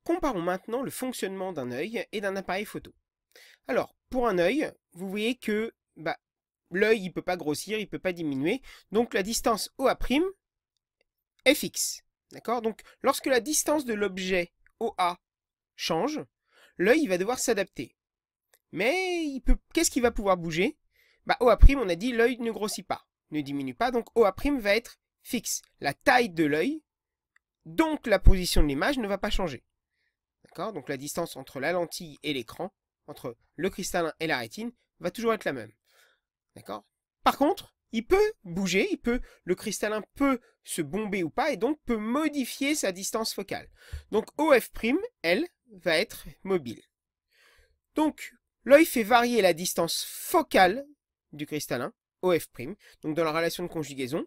Comparons maintenant le fonctionnement d'un œil et d'un appareil photo. Alors, pour un œil, vous voyez que l'œil ne peut pas grossir, il ne peut pas diminuer, donc la distance OA' est fixe. D'accord? Donc, lorsque la distance de l'objet OA change, l'œil va devoir s'adapter. Mais qu'est-ce qui va pouvoir bouger? OA', on a dit, l'œil ne grossit pas, ne diminue pas, donc OA' va être fixe. La taille de l'œil, donc la position de l'image ne va pas changer. D'accord? Donc la distance entre la lentille et l'écran, entre le cristallin et la rétine, va toujours être la même. D'accord? Par contre, il peut bouger, le cristallin peut se bomber ou pas, et donc peut modifier sa distance focale. Donc OF', elle, va être mobile. Donc, l'œil fait varier la distance focale du cristallin, OF', donc dans la relation de conjugaison,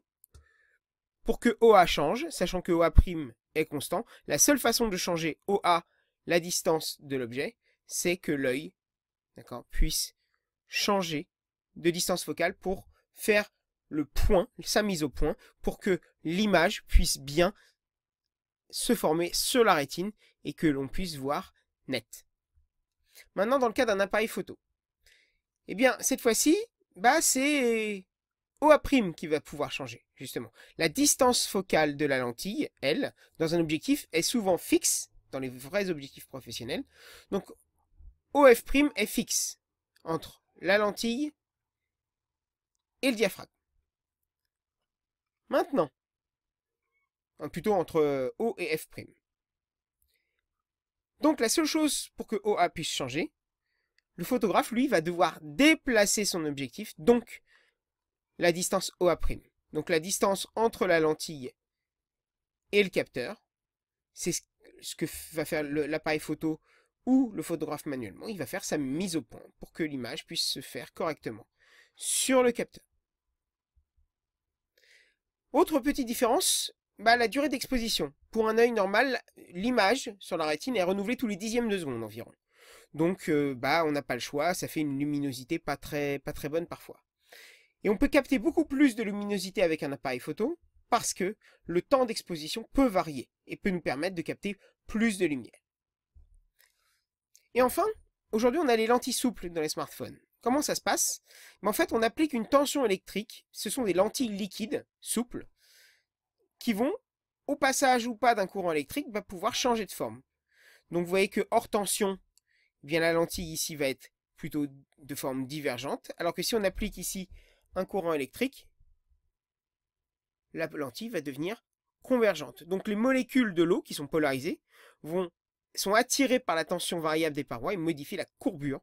pour que OA change, sachant que OA' est constant. La seule façon de changer OA, la distance de l'objet, c'est que l'œil, puisse changer de distance focale pour faire le point, sa mise au point, pour que l'image puisse bien se former sur la rétine et que l'on puisse voir net. Maintenant, dans le cas d'un appareil photo, eh bien, cette fois-ci, c'est OA' qui va pouvoir changer, justement. La distance focale de la lentille, elle, dans un objectif, est souvent fixe, dans les vrais objectifs professionnels. Donc, OF' est fixe entre la lentille et le diaphragme. Maintenant, plutôt entre O et F'. Donc la seule chose pour que OA puisse changer, le photographe, lui, va devoir déplacer son objectif, donc la distance OA'. Donc la distance entre la lentille et le capteur, c'est ce que va faire l'appareil photo ou le photographe manuellement. Il va faire sa mise au point pour que l'image puisse se faire correctement sur le capteur. Autre petite différence, la durée d'exposition. Pour un œil normal, l'image sur la rétine est renouvelée tous les dixièmes de seconde environ. Donc, on n'a pas le choix, ça fait une luminosité pas très bonne parfois. Et on peut capter beaucoup plus de luminosité avec un appareil photo parce que le temps d'exposition peut varier et peut nous permettre de capter plus de lumière. Et enfin, aujourd'hui, on a les lentilles souples dans les smartphones. Comment ça se passe? En fait, on applique une tension électrique. Ce sont des lentilles liquides, souples, qui vont, au passage ou pas d'un courant électrique, pouvoir changer de forme. Donc vous voyez que hors tension, bien la lentille ici va être plutôt de forme divergente, alors que si on applique ici un courant électrique, la lentille va devenir convergente. Donc les molécules de l'eau qui sont polarisées sont attirées par la tension variable des parois et modifient la courbure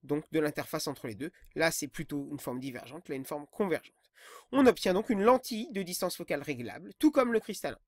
donc de l'interface entre les deux. Là, c'est plutôt une forme divergente, là, une forme convergente. On obtient donc une lentille de distance focale réglable, tout comme le cristallin.